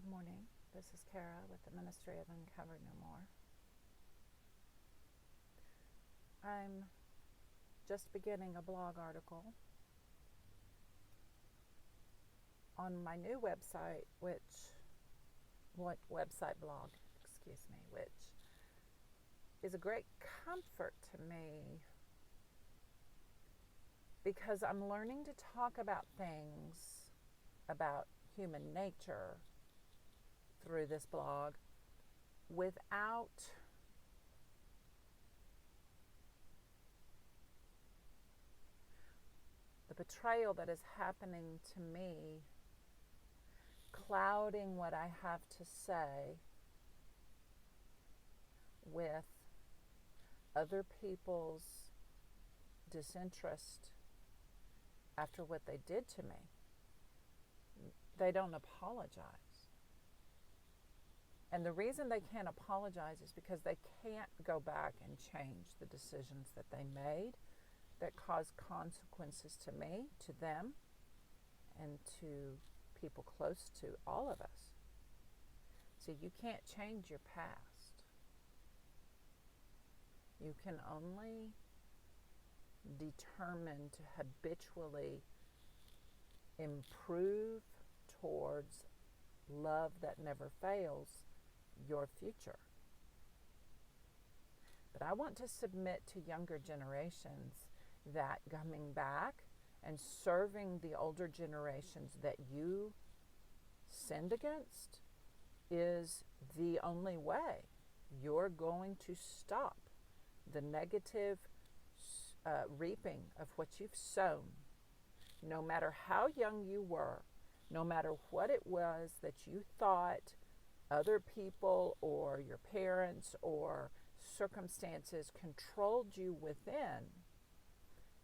Good morning. This is Kara with the Ministry of Uncover No More. I'm just beginning a blog article on my new website, which is a great comfort to me because I'm learning to talk about things about human nature through this blog without the betrayal that is happening to me clouding what I have to say with other people's disinterest after what they did to me. They don't apologize. And the reason they can't apologize is because they can't go back and change the decisions that they made that caused consequences to me, to them, and to people close to all of us. So you can't change your past. You can only determine to habitually improve towards love that never fails your future. But I want to submit to younger generations that coming back and serving the older generations that you sinned against is the only way you're going to stop the negative reaping of what you've sown, no matter how young you were, no matter what it was that you thought other people or your parents or circumstances controlled you within.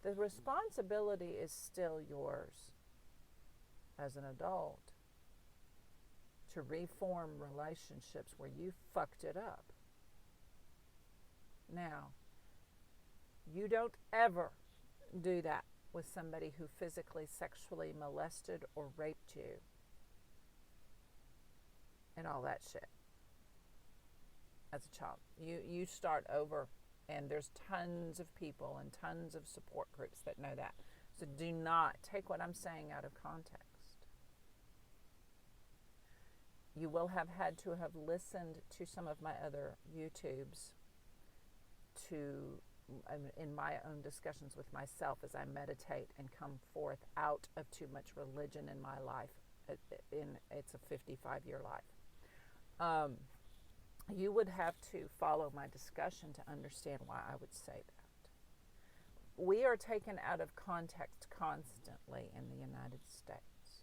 The responsibility is still yours as an adult to reform relationships where you fucked it up. Now, you don't ever do that with somebody who physically, sexually molested or raped you and all that shit as a child. You start over, and there's tons of people and tons of support groups that know that. So do not take what I'm saying out of context. You will have had to have listened to some of my other YouTubes in my own discussions with myself as I meditate and come forth out of too much religion in my life. It's a 55-year life. You would have to follow my discussion to understand why I would say that. We are taken out of context constantly in the United States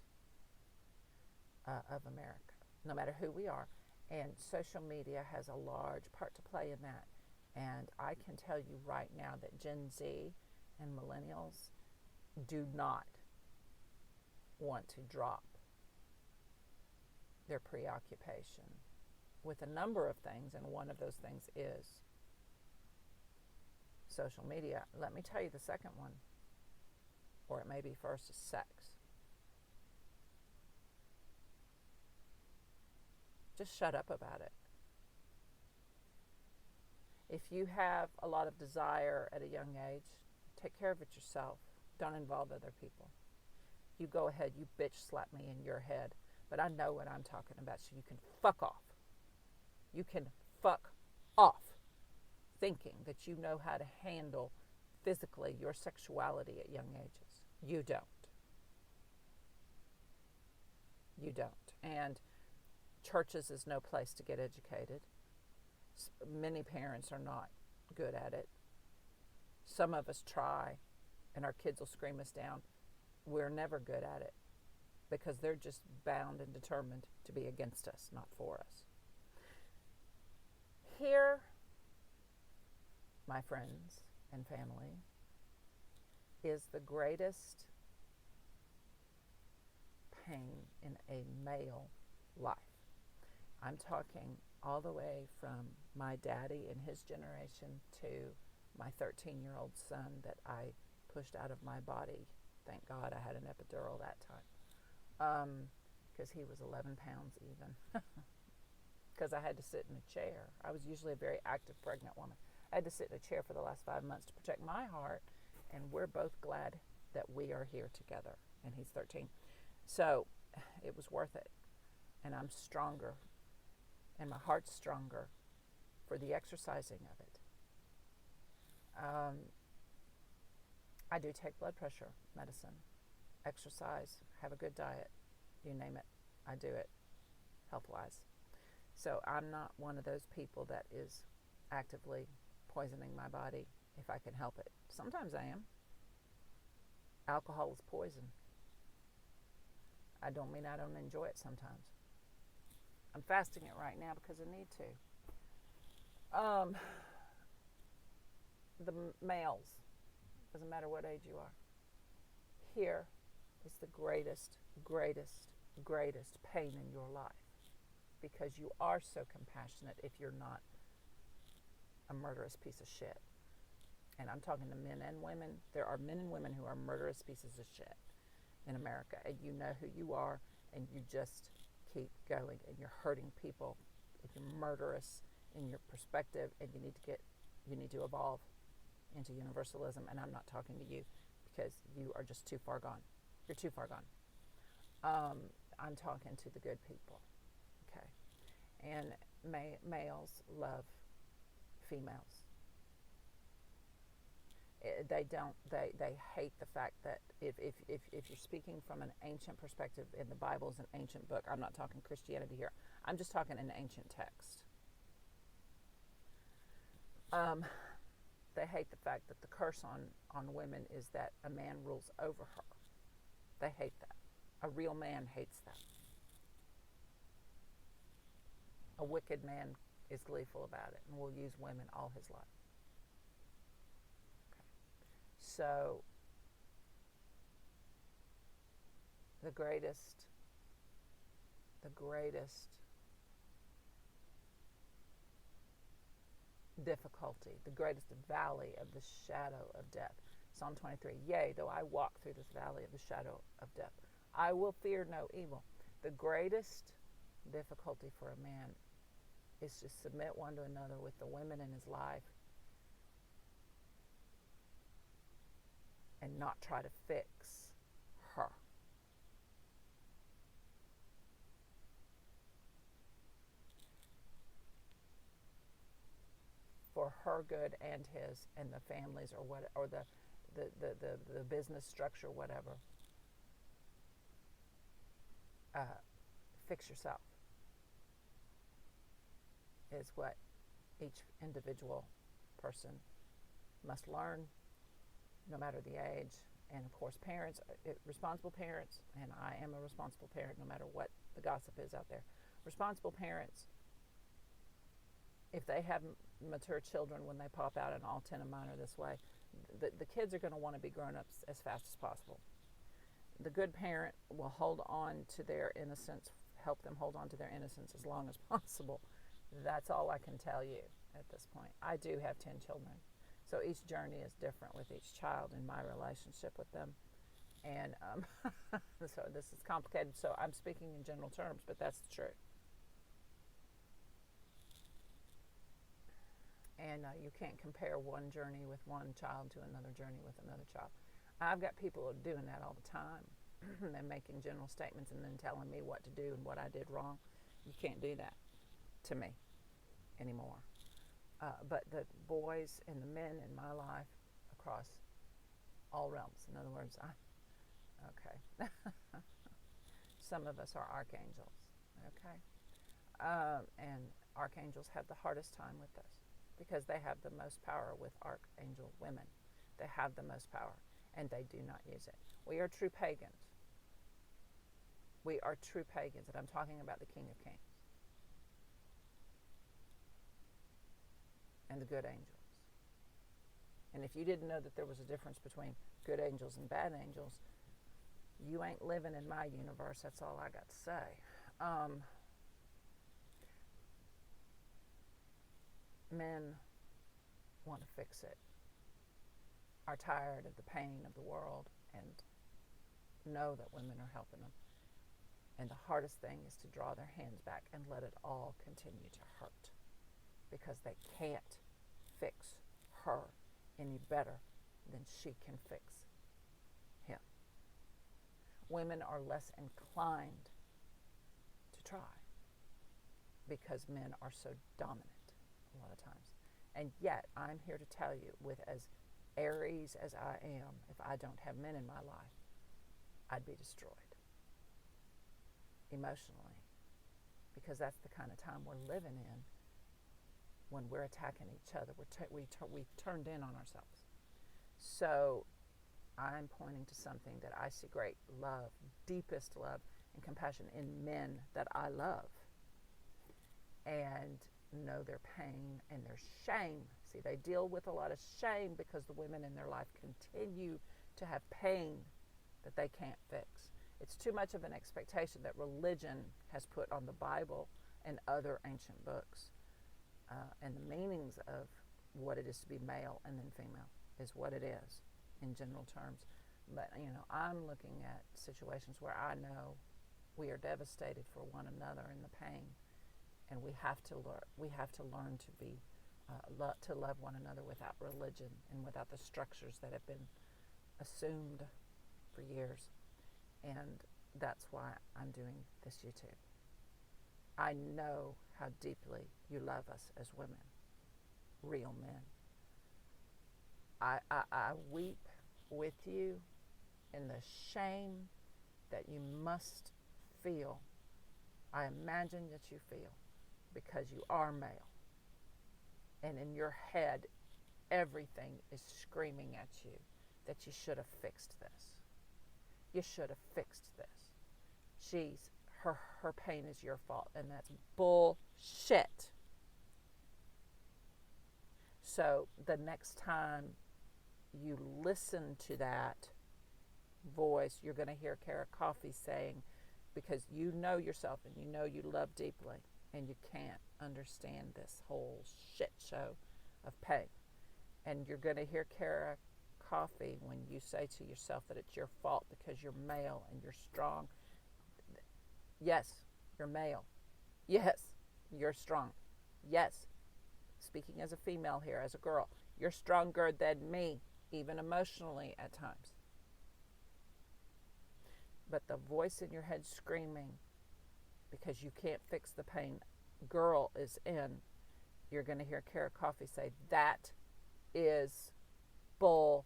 of America, no matter who we are. And social media has a large part to play in that. And I can tell you right now that Gen Z and millennials do not want to drop their preoccupation with a number of things, and one of those things is social media. Let me tell you the second one, or it may be first, is sex. Just shut up about it. If you have a lot of desire at a young age, take care of it yourself. Don't involve other people. You go ahead, you bitch slap me in your head, but I know what I'm talking about, so you can fuck off. You can fuck off thinking that you know how to handle physically your sexuality at young ages. You don't. You don't. And churches is no place to get educated. Many parents are not good at it. Some of us try, and our kids will scream us down. We're never good at it because they're just bound and determined to be against us, not for us. Here, my friends and family, is the greatest pain in a male life. I'm talking all the way from my daddy and his generation to my 13-year-old son that I pushed out of my body. Thank God I had an epidural that time. because he was 11 pounds even. Because I had to sit in a chair. I was usually a very active pregnant woman. I had to sit in a chair for the last 5 months to protect my heart, and we're both glad that we are here together, and he's 13. So it was worth it, and I'm stronger, and my heart's stronger for the exercising of it. I do take blood pressure medicine, exercise, have a good diet, you name it, I do it, health-wise. So I'm not one of those people that is actively poisoning my body if I can help it. Sometimes I am. Alcohol is poison. I don't mean I don't enjoy it sometimes. I'm fasting it right now because I need to. The males, doesn't matter what age you are, here is the greatest pain in your life, because you are so compassionate if you're not a murderous piece of shit. And I'm talking to men and women. There are men and women who are murderous pieces of shit in America, and you know who you are, and you just keep going, and you're hurting people, and you're murderous in your perspective, and you need to evolve into universalism. And I'm not talking to you because you are just too far gone. You're too far gone. I'm talking to the good people, okay? And males love females. They hate the fact that if you're speaking from an ancient perspective, and the Bible is an ancient book, I'm not talking Christianity here, I'm just talking an ancient text. They hate the fact that the curse on women is that a man rules over her. They hate that. A real man hates that. A wicked man is gleeful about it and will use women all his life. Okay. So, the greatest difficulty, the greatest valley of the shadow of death. Psalm 23, yea, though I walk through this valley of the shadow of death, I will fear no evil. The greatest difficulty for a man is to submit one to another with the women in his life and not try to fix her. For her good and his and the families or the business structure, whatever. Fix yourself is what each individual person must learn, no matter the age. And of course, parents, responsible parents, and I am a responsible parent no matter what the gossip is out there. Responsible parents, if they have mature children when they pop out, and all 10 of mine are this way, the kids are going to want to be grown-ups as fast as possible. The good parent will hold on to their innocence, help them hold on to their innocence as long as possible. That's all I can tell you at this point. I do have 10 children, so each journey is different with each child in my relationship with them. And so this is complicated, so I'm speaking in general terms, but that's the truth. And you can't compare one journey with one child to another journey with another child. I've got people who are doing that all the time. They're making general statements and then telling me what to do and what I did wrong. You can't do that to me anymore. But the boys and the men in my life across all realms, in other words, okay. Some of us are archangels, okay? And archangels have the hardest time with this, because they have the most power with archangel women. They have the most power, and they do not use it. We are true pagans. We are true pagans, and I'm talking about the King of Kings and the good angels. And if you didn't know that there was a difference between good angels and bad angels, you ain't living in my universe. That's all I got to say. Men want to fix it, are tired of the pain of the world, and know that women are helping them. And the hardest thing is to draw their hands back and let it all continue to hurt, because they can't fix her any better than she can fix him. Women are less inclined to try because men are so dominant a lot of times. And yet, I'm here to tell you, with as Aries as I am, if I don't have men in my life, I'd be destroyed emotionally, because that's the kind of time we're living in when we're attacking each other. We've turned in on ourselves. So I'm pointing to something that I see great love, deepest love and compassion in men that I love, and know their pain and their shame. See, they deal with a lot of shame because the women in their life continue to have pain that they can't fix. It's too much of an expectation that religion has put on the Bible and other ancient books, and the meanings of what it is to be male and then female is what it is in general terms. But, I'm looking at situations where I know we are devastated for one another in the pain, and we have to learn to be to love one another without religion and without the structures that have been assumed for years. And that's why I'm doing this YouTube. I know how deeply you love us as women, real men. I weep with you in the shame that you must feel. I imagine that you feel, because you are male. And in your head, everything is screaming at you that you should have fixed this. You should have fixed this. Her pain is your fault, and that's bullshit. So the next time you listen to that voice, you're going to hear Beaty-Coffey saying, because you know yourself and you know you love deeply, and you can't understand this whole shit show of pain. And you're going to hear Beaty-Coffey when you say to yourself that it's your fault because you're male and you're strong. Yes, you're male. Yes, you're strong. Yes, speaking as a female here, as a girl, you're stronger than me, even emotionally at times. But the voice in your head screaming because you can't fix the pain girl is in, you're going to hear Beaty-Coffey say, that is bullshit.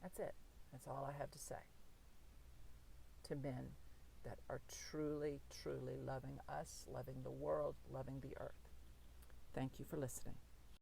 That's it. That's all I have to say to men that are truly, truly loving us, loving the world, loving the earth. Thank you for listening.